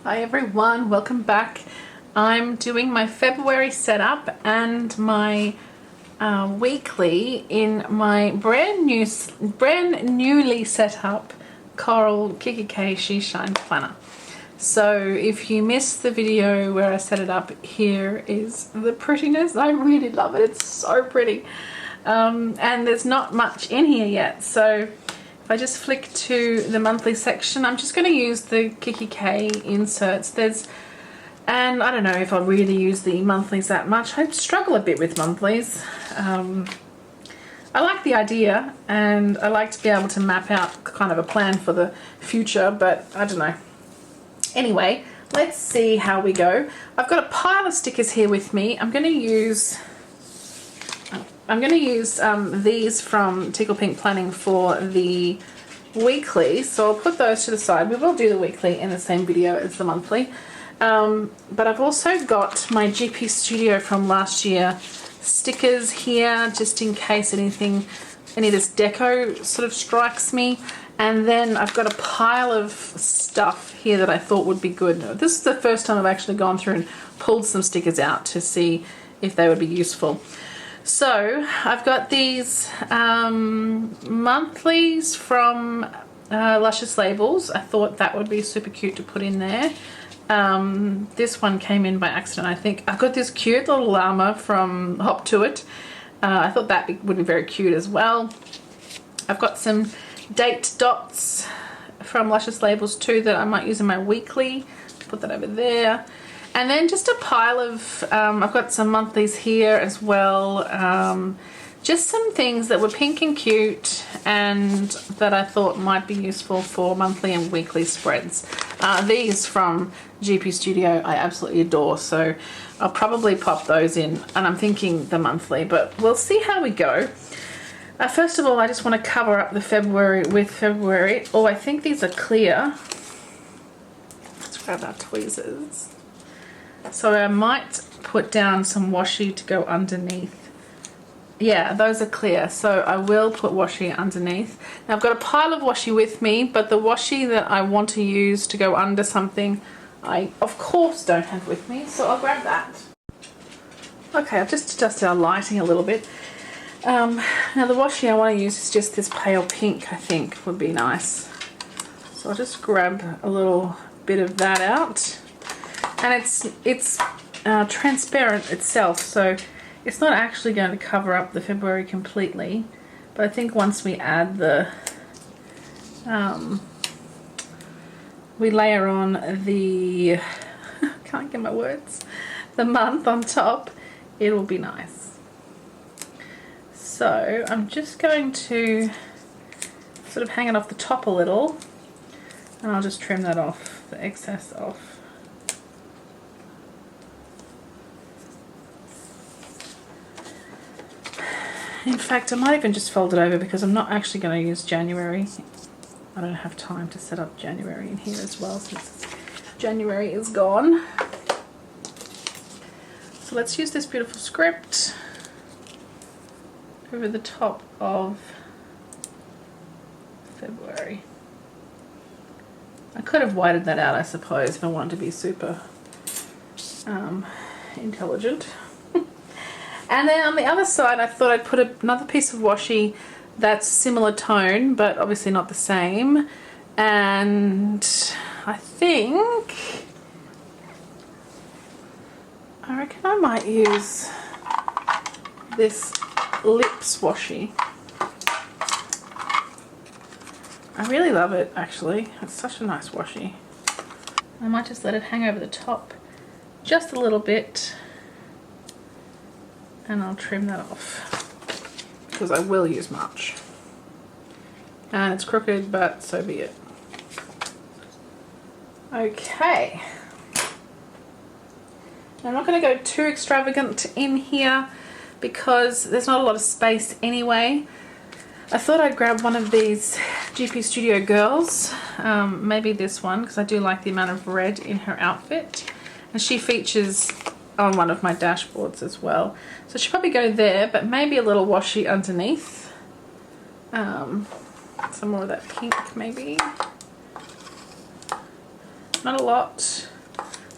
Hi everyone, welcome back. I'm doing my February setup and my weekly in my brand newly set up Coral kikki.K She Shine Planner. So if you missed the video where I set it up, here is the prettiness. I really love it. It's so pretty. And there's not much in here yet, so if I just flick to the monthly section, I'm just going to use the kikki.K inserts. And I don't know if I'll really use the monthlies that much. I struggle a bit with monthlies. I like the idea and I like to be able to map out kind of a plan for the future, but I don't know. Anyway, let's see how we go. I've got a pile of stickers here with me. I'm going to use these from Tickle Pink Planning for the weekly, so I'll put those to the side. We will do the weekly in the same video as the monthly. But I've also got my GP Studio from last year stickers here, just in case any of this deco sort of strikes me. And then I've got a pile of stuff here that I thought would be good. This is the first time I've actually gone through and pulled some stickers out to see if they would be useful. So I've got these monthlies from Luscious Labels. I thought that would be super cute to put in there. This one came in by accident, I think. I've got this cute little llama from Hop to It. I thought that would be very cute as well. I've got some date dots from Luscious Labels too that I might use in my weekly. Put that over there. And then just a pile of, I've got some monthlies here as well. Just some things that were pink and cute and that I thought might be useful for monthly and weekly spreads. These from GP Studio I absolutely adore, so I'll probably pop those in, and I'm thinking the monthly, but we'll see how we go. First of all, I just want to cover up the February with February. Oh, I think these are clear. Let's grab our tweezers. So I might put down some washi to go underneath. Yeah, those are clear, so I will put washi underneath. Now I've got a pile of washi with me, but the washi that I want to use to go under something, I of course don't have with me, so I'll grab that. Okay, I've just adjusted our lighting a little bit. Now the washi I want to use is just this pale pink, I think would be nice. So I'll just grab a little bit of that out. And it's transparent itself, so it's not actually going to cover up the February completely, but I think once we add the we layer on the can't get my words, the month on top, it will be nice. So I'm just going to sort of hang it off the top a little, and I'll just trim that off, the excess off. In fact, I might even just fold it over because I'm not actually going to use January. I don't have time to set up January in here as well since January is gone. So let's use this beautiful script over the top of February. I could have whited that out, I suppose, if I wanted to be super intelligent. And then on the other side, I thought I'd put another piece of washi that's similar tone, but obviously not the same. And I reckon I might use this lips washi. I really love it, actually. It's such a nice washi. I might just let it hang over the top just a little bit. And I'll trim that off because I will use much. And it's crooked, but so be it. Okay. Now I'm not going to go too extravagant in here because there's not a lot of space anyway. I thought I'd grab one of these GP Studio girls, maybe this one, because I do like the amount of red in her outfit. And she features on one of my dashboards as well. So she'll probably go there, but maybe a little washi underneath. Some more of that pink maybe. Not a lot.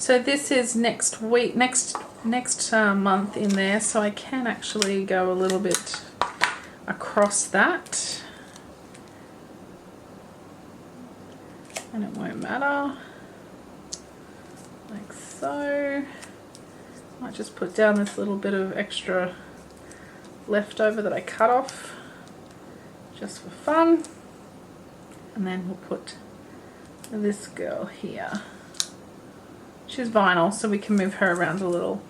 So this is next week, next month in there, so I can actually go a little bit across that, and it won't matter, like so. Might just put down this little bit of extra leftover that I cut off just for fun, and then we'll put this girl here. She's vinyl, so we can move her around a little.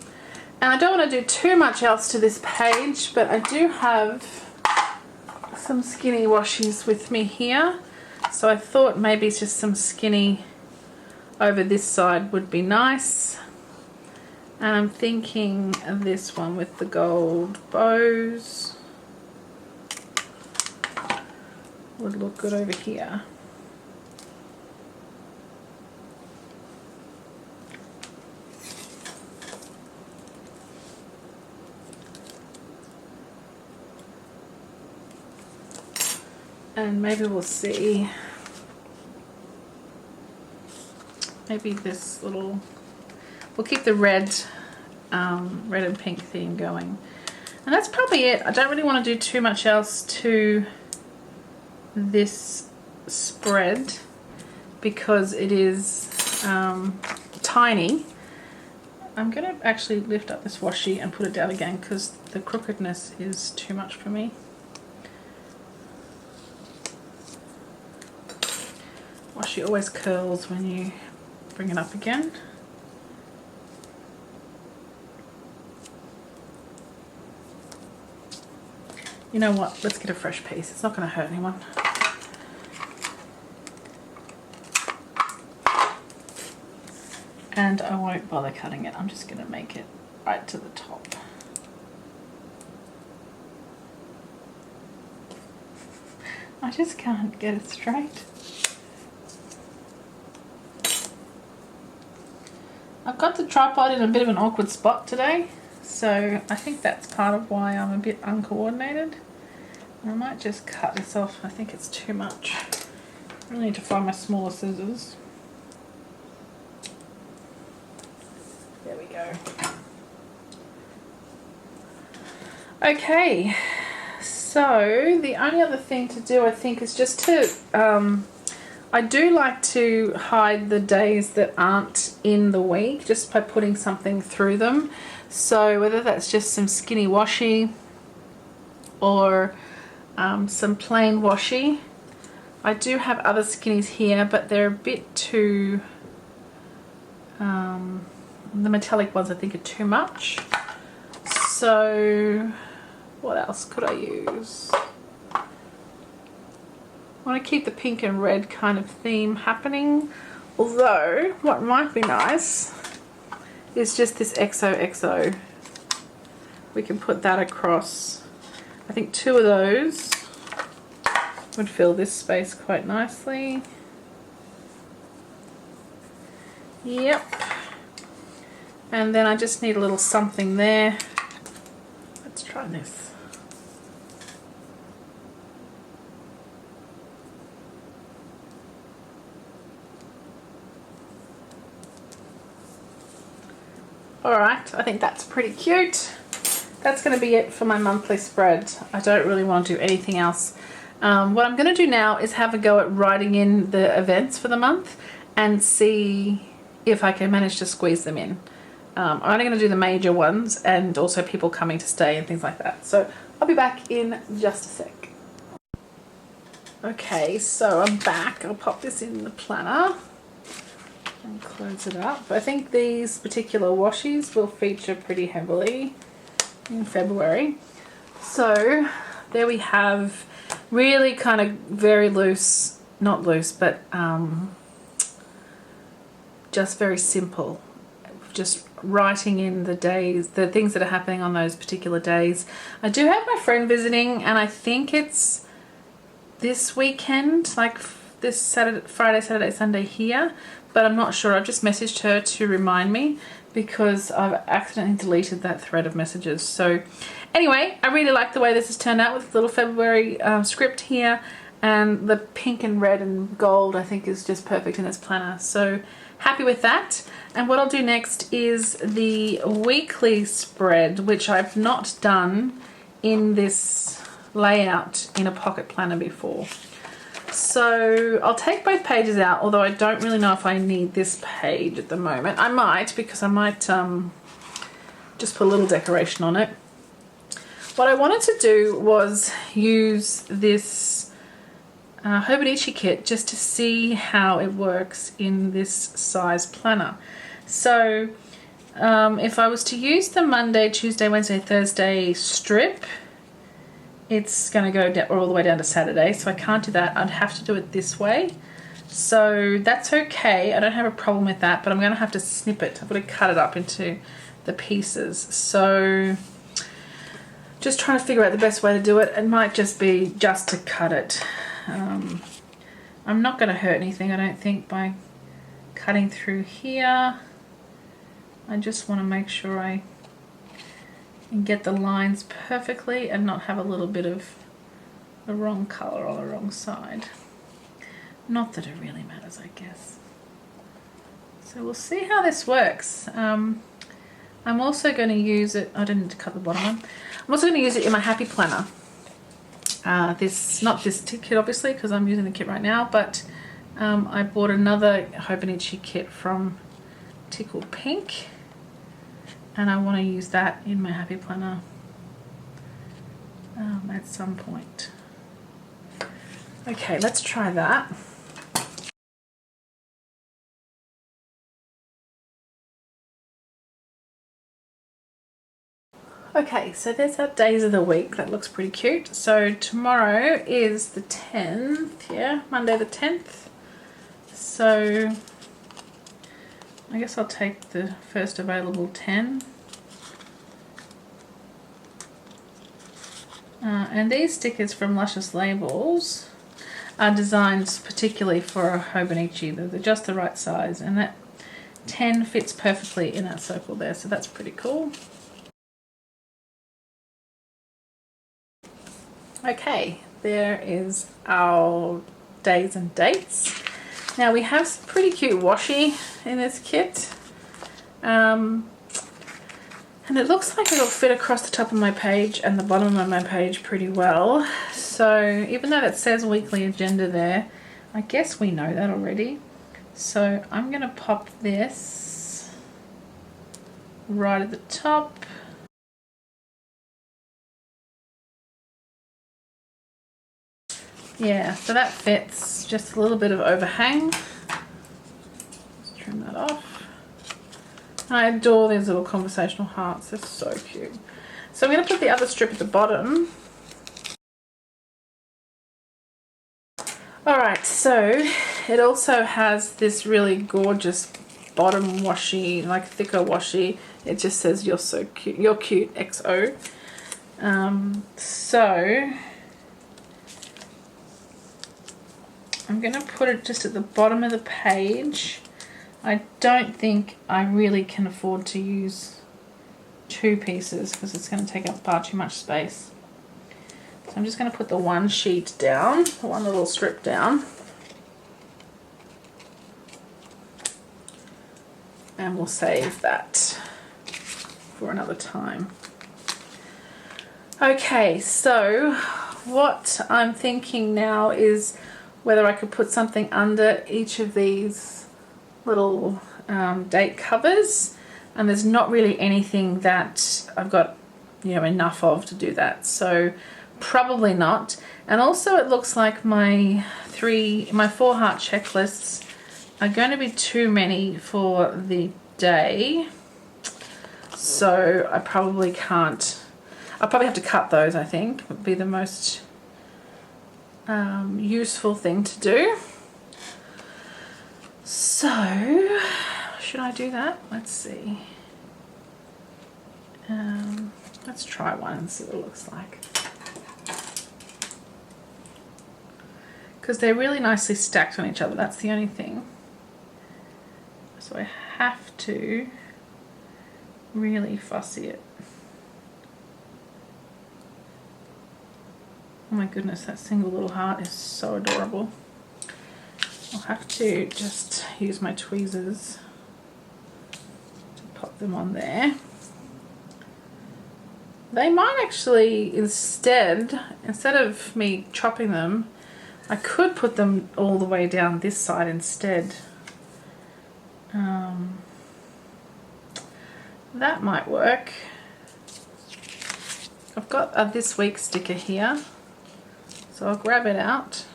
And I don't want to do too much else to this page, but I do have some skinny washies with me here, so I thought maybe it's just some skinny over this side would be nice. And I'm thinking of this one with the gold bows would look good over here. And maybe we'll see, maybe this little, we'll keep the red and pink theme going. And that's probably it. I don't really want to do too much else to this spread because it is tiny. I'm going to actually lift up this washi and put it down again because the crookedness is too much for me. Washi always curls when you bring it up again. You know what? Let's get a fresh piece. It's not going to hurt anyone. And I won't bother cutting it. I'm just going to make it right to the top. I just can't get it straight. I've got the tripod in a bit of an awkward spot today, so I think that's part of why I'm a bit uncoordinated. I might just cut this off. I think it's too much. I really need to find my smaller scissors. There we go. Okay, so the only other thing to do, I think, is just to I do like to hide the days that aren't in the week just by putting something through them. So whether that's just some skinny washi or some plain washi. I do have other skinnies here, but they're a bit too, the metallic ones I think are too much. So what else could I use? I want to keep the pink and red kind of theme happening, although what might be nice is just this XOXO. We can put that across. I think 2 of those would fill this space quite nicely. Yep. And then I just need a little something there. Let's try this. Alright, I think that's pretty cute. That's going to be it for my monthly spread. I don't really want to do anything else. What I'm going to do now is have a go at writing in the events for the month and see if I can manage to squeeze them in. I'm only going to do the major ones and also people coming to stay and things like that. So I'll be back in just a sec. Okay, so I'm back. I'll pop this in the planner and close it up. I think these particular washies will feature pretty heavily in February. So there we have really kind of very loose, not loose, but just very simple. Just writing in the days, the things that are happening on those particular days. I do have my friend visiting and I think it's this weekend, like this Saturday, Friday, Saturday, Sunday here, but I'm not sure. I've just messaged her to remind me because I've accidentally deleted that thread of messages. So anyway, I really like the way this has turned out with little February script here, and the pink and red and gold I think is just perfect in this planner. So happy with that. And what I'll do next is the weekly spread, which I've not done in this layout in a pocket planner before. So I'll take both pages out, although I don't really know if I need this page at the moment. I might, because I might just put a little decoration on it. What I wanted to do was use this Hobonichi Kit just to see how it works in this size planner. So if I was to use the Monday, Tuesday, Wednesday, Thursday strip, it's going to go down, all the way down to Saturday, so I can't do that. I'd have to do it this way. So that's okay. I don't have a problem with that, but I'm going to have to snip it. I've got to cut it up into the pieces. So just trying to figure out the best way to do it. It might just be just to cut it. I'm not going to hurt anything, I don't think, by cutting through here. I just want to make sure I get the lines perfectly and not have a little bit of the wrong color on the wrong side. Not that it really matters, I guess. So we'll see how this works. I'm also going to use it, I didn't cut the bottom one. I'm also going to use it in my Happy Planner. Not this kit obviously, because I'm using the kit right now, but I bought another Hobonichi kit from Tickle Pink, and I want to use that in my Happy Planner at some point. Okay, let's try that. Okay, so there's our days of the week. That looks pretty cute. So tomorrow is the 10th, yeah, Monday the 10th. So I guess I'll take the first available 10. And these stickers from Luscious Labels are designed particularly for a Hobonichi. They're just the right size, and that 10 fits perfectly in that circle there, so that's pretty cool. Okay, there is our days and dates. Now we have some pretty cute washi in this kit. And it looks like it'll fit across the top of my page and the bottom of my page pretty well. So even though it says weekly agenda there, I guess we know that already. So I'm going to pop this right at the top. Yeah, so that fits. Just a little bit of overhang. Let's trim that off. I adore these little conversational hearts. They're so cute. So I'm going to put the other strip at the bottom. Alright, so it also has this really gorgeous bottom washi, like thicker washi. It just says you're so cute, you're cute XO. So I'm going to put it just at the bottom of the page. I don't think I really can afford to use two pieces because it's going to take up far too much space. So I'm just going to put the one sheet down, the one little strip down. And we'll save that for another time. Okay, so what I'm thinking now is whether I could put something under each of these little date covers, and there's not really anything that I've got, you know, enough of to do that, so probably not. And also it looks like my 4 heart checklists are going to be too many for the day, so I probably can't. I'll probably have to cut those, I think would be the most useful thing to do. So, should I do that? Let's see. Let's try one and see what it looks like. Because they're really nicely stacked on each other, that's the only thing. So I have to really fussy it. Oh my goodness, that single little heart is so adorable. I'll have to just use my tweezers to pop them on there. They might actually, instead of me chopping them, I could put them all the way down this side instead. That might work. I've got a this week sticker here, so I'll grab it out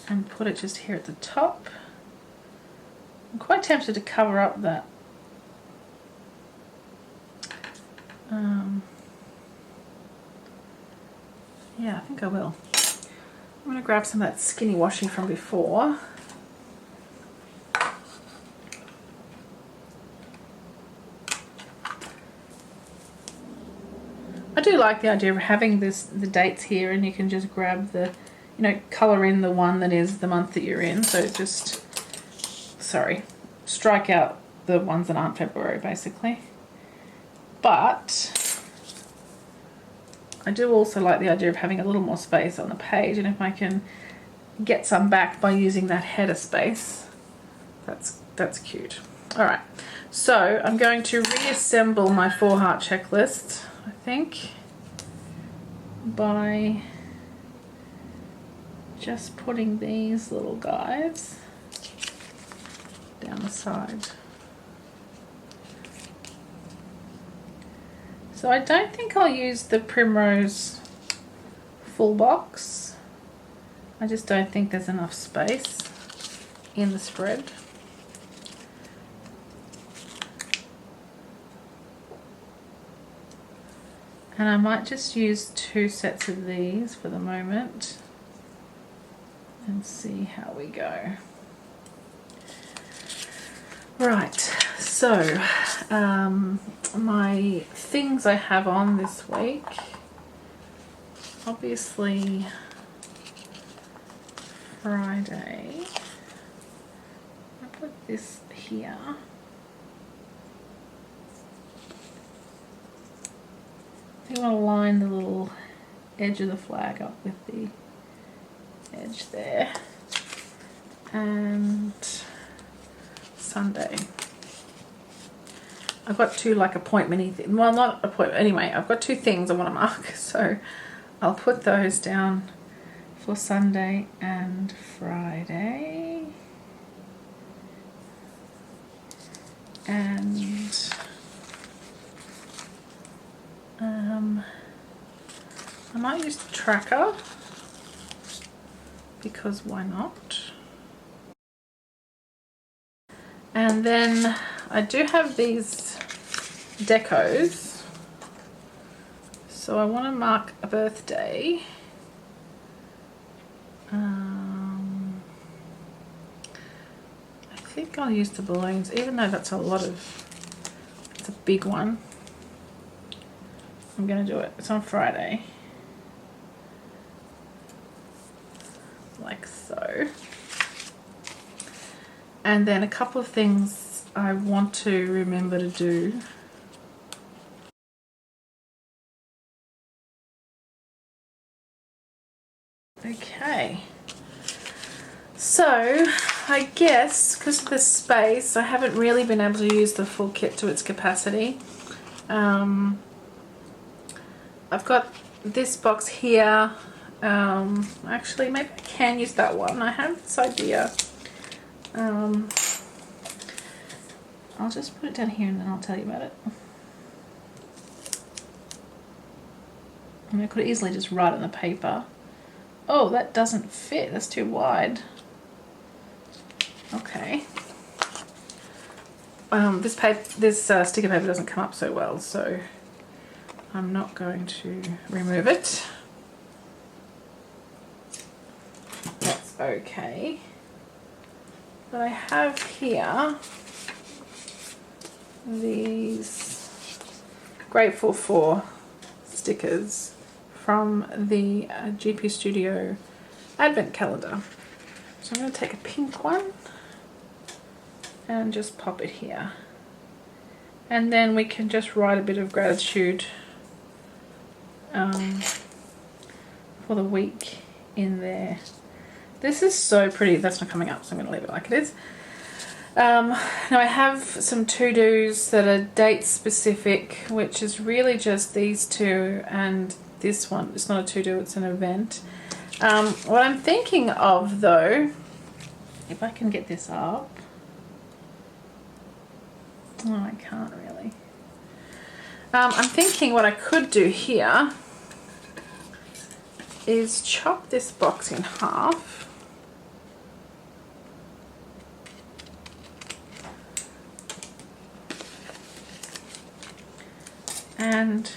and put it just here at the top. I'm quite tempted to cover up that yeah, I think I will. I'm going to grab some of that skinny washi from before. I do like the idea of having the dates here, and you can just grab the, you know, colour in the one that is the month that you're in. So just, strike out the ones that aren't February basically. But I do also like the idea of having a little more space on the page, and if I can get some back by using that header space, that's cute. All right, so I'm going to reassemble my 4-heart checklist, I think, by just putting these little guys down the side. So I don't think I'll use the Primrose full box. I just don't think there's enough space in the spread. And I might just use 2 sets of these for the moment and see how we go. Right, so my things I have on this week, obviously Friday, I put this here. I want to line the little edge of the flag up with the edge there. And Sunday, I've got 2 like appointment-y things. Well, not appointment. Anyway, I've got 2 things I want to mark, so I'll put those down for Sunday and Friday. And I might use the tracker, because why not? And then I do have these decos, so I want to mark a birthday. I think I'll use the balloons, even though that's it's a big one. I'm going to do it. It's on Friday. Like so. And then a couple of things I want to remember to do. Okay. So I guess because of the space, I haven't really been able to use the full kit to its capacity. I've got this box here. Actually, maybe I can use that one. I have this idea. I'll just put it down here and then I'll tell you about it. I mean, I could easily just write on the paper. Oh, that doesn't fit. That's too wide. Okay. This sticker paper doesn't come up so well, so I'm not going to remove it. That's okay. But I have here these Grateful For stickers from the GP Studio Advent Calendar. So I'm going to take a pink one and just pop it here. And then we can just write a bit of gratitude for the week in there. This is so pretty. That's not coming up, so I'm going to leave it like it is. Now I have some to-dos that are date specific, which is really just these two and this one. It's not a to-do, it's an event. What I'm thinking of though, if I can get this up. Oh, I can't really. I'm thinking what I could do here is chop this box in half. And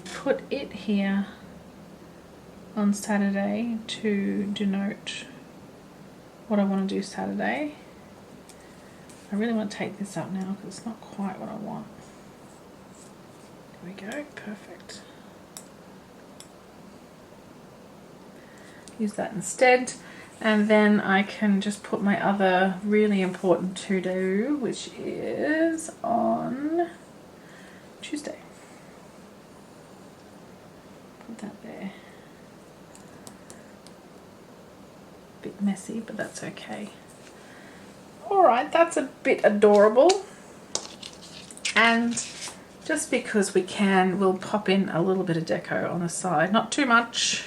put it here on Saturday to denote what I want to do Saturday. I really want to take this up now because it's not quite what I want. There we go, perfect. Use that instead, and then I can just put my other really important to-do, which is on Tuesday. Put that there. Bit messy, but that's okay. Alright, that's a bit adorable. And just because we can, we'll pop in a little bit of deco on the side. Not too much,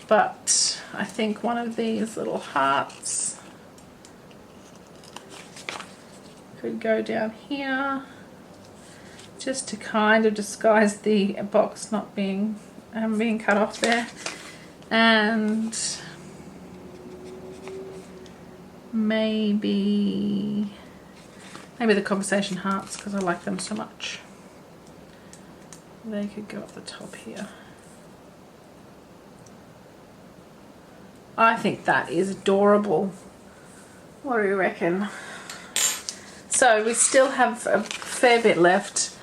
but I think one of these little hearts could go down here just to kind of disguise the box not being cut off there. And maybe the conversation hearts, because I like them so much. They could go up the top here. I think that is adorable. What do you reckon? So we still have a fair bit left,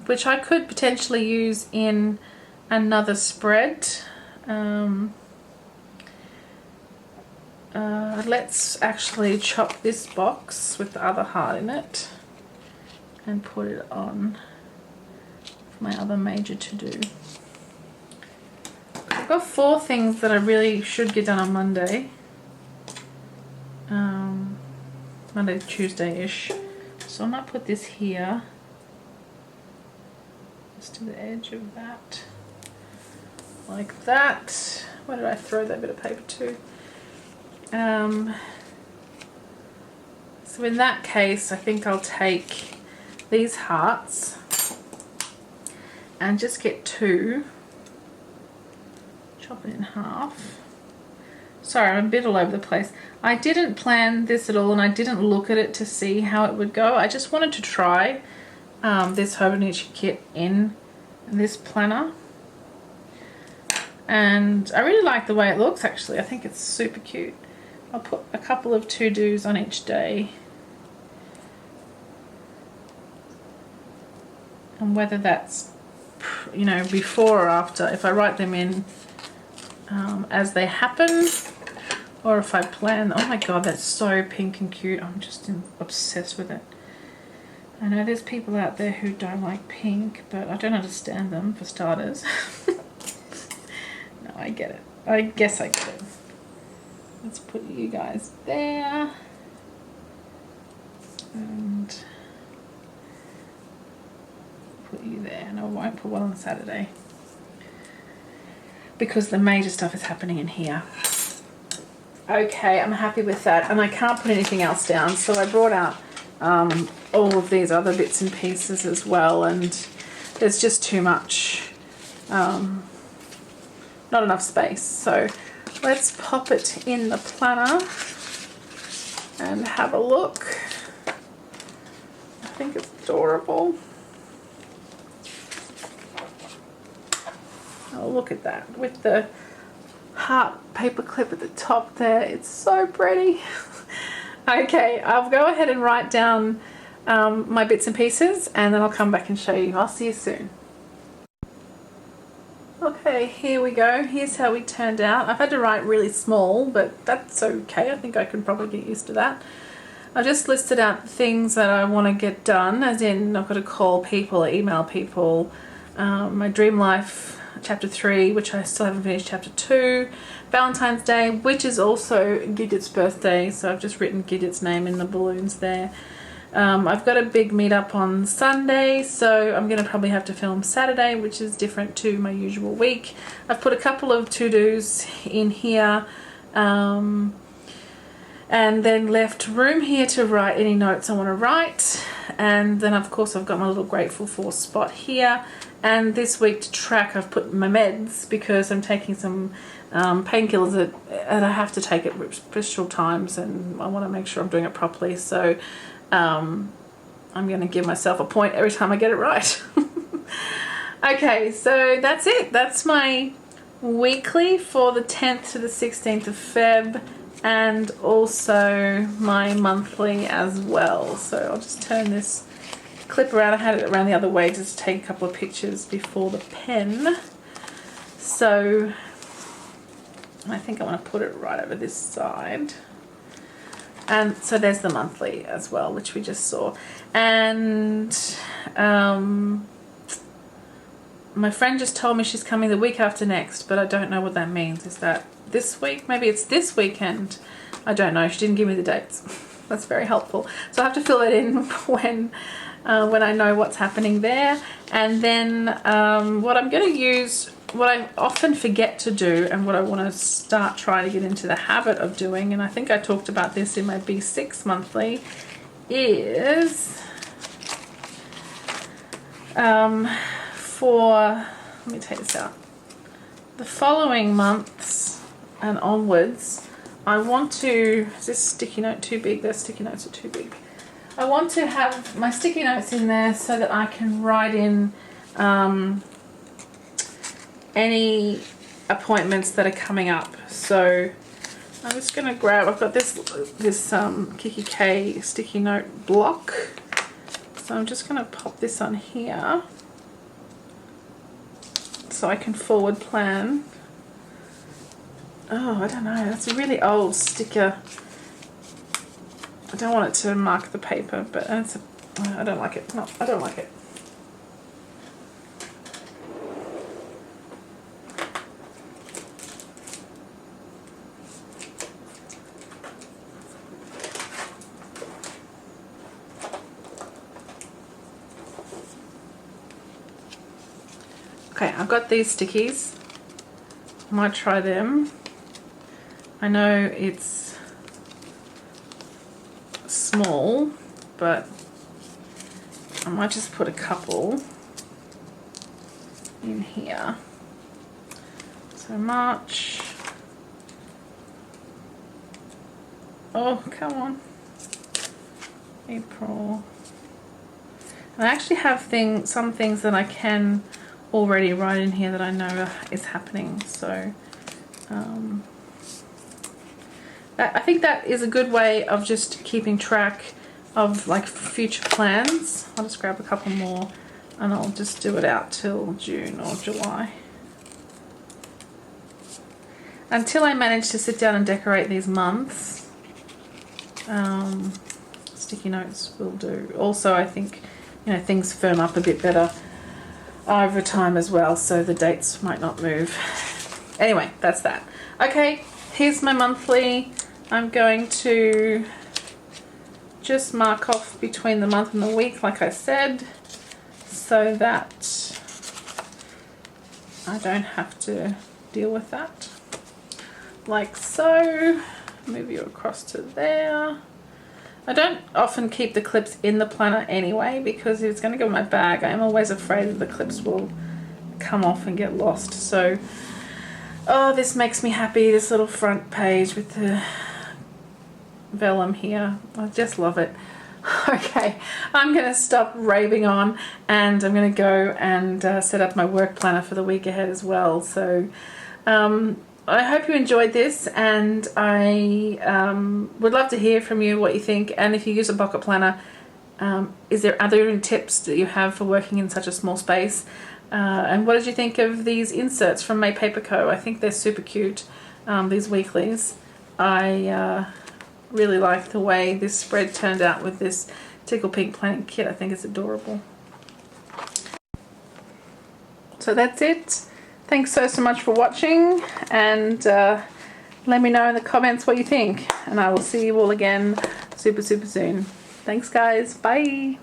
which I could potentially use in another spread. Let's actually chop this box with the other heart in it and put it on for my other major to-do. I've got 4 things that I really should get done on Monday. Monday, Tuesday-ish. So I might put this here, just to the edge of that, like that. Where did I throw that bit of paper to? So in that case, I think I'll take these hearts and just get 2, chop it in half. Sorry, I'm a bit all over the place. I didn't plan this at all, and I didn't look at it to see how it would go. I just wanted to try this Hobonichi Kit in this planner. And I really like the way it looks, actually. I think it's super cute. I'll put a couple of to-dos on each day. And whether that's, you know, before or after, if I write them in as they happen, or if I plan. Oh my god, that's so pink and cute. I'm just obsessed with it. I know there's people out there who don't like pink, but I don't understand them, for starters. No, I get it. I guess I get it. Let's put you guys there. And put you there. And I won't put one on Saturday, because the major stuff is happening in here. Okay, I'm happy with that, and I can't put anything else down, so I brought out all of these other bits and pieces as well, and there's just too much, not enough space. So let's pop it in the planner and have a look. I think it's adorable. Oh, look at that, with the heart paper clip at the top there. It's so pretty. Okay, I'll go ahead and write down my bits and pieces, and then I'll come back and show you. I'll see you soon. Okay, here we go. Here's how we turned out. I've had to write really small, but that's okay. I think I can probably get used to that. I just listed out the things that I want to get done, as in I've got to call people or email people, my Dream Life chapter 3, which I still haven't finished, chapter 2, Valentine's Day, which is also Gidget's birthday, so I've just written Gidget's name in the balloons there. I've got a big meetup on Sunday, so I'm going to probably have to film Saturday, which is different to my usual week. I've put a couple of to-dos in here, and then left room here to write any notes I want to write. And then of course I've got my little grateful for spot here. And this week to track, I've put my meds because I'm taking some painkillers that I have to take at special times, and I want to make sure I'm doing it properly. So I'm going to give myself a point every time I get it right. Okay, so that's it. That's my weekly for the 10th to the 16th of Feb, and also my monthly as well. So I'll just turn this clip around. I had it around the other way just to take a couple of pictures before the pen. So I think I want to put it right over this side. And so there's the monthly as well, which we just saw. And my friend just told me she's coming the week after next, but I don't know what that means. Is that this week? Maybe it's this weekend. I don't know. She didn't give me the dates. That's very helpful. So I have to fill it in when I know what's happening there. And then what I'm going to use, what I often forget to do, and what I want to start trying to get into the habit of doing, and I think I talked about this in my B6 monthly, is let me take this out, the following months and onwards, I want to, is this sticky note too big? Those sticky notes are too big. I want to have my sticky notes in there so that I can write in any appointments that are coming up. So I'm just going to grab, I've got this kikki.K sticky note block. So I'm just going to pop this on here so I can forward plan. Oh, I don't know, that's a really old sticker. I don't want it to mark the paper, but it's I don't like it. No, I don't like it. Okay, I've got these stickies. I might try them. I know it's small, but I might just put a couple in here. So March. Oh, come on. April. And I actually have some things that I can already write in here that I know is happening. So I think that is a good way of just keeping track of like future plans. I'll just grab a couple more and I'll just do it out till June or July. Until I manage to sit down and decorate these months, sticky notes will do. Also, I think, you know, things firm up a bit better over time as well, so the dates might not move. Anyway, that's that. Okay, here's my monthly. I'm going to just mark off between the month and the week, like I said, so that I don't have to deal with that. Like so. Move you across to there. I don't often keep the clips in the planner anyway, because if it's going to go in my bag, I'm always afraid that the clips will come off and get lost. So, oh, this makes me happy, this little front page with the vellum here. I just love it. Okay, I'm going to stop raving on, and I'm going to go and set up my work planner for the week ahead as well. So I hope you enjoyed this, and I would love to hear from you what you think. And if you use a pocket planner, are there any tips that you have for working in such a small space? And what did you think of these inserts from May Paper Co? I think they're super cute, these weeklies. I really like the way this spread turned out with this Tickle Pink planning kit. I think it's adorable. So that's it. Thanks so much for watching, and let me know in the comments what you think, and I will see you all again super soon. Thanks guys, bye.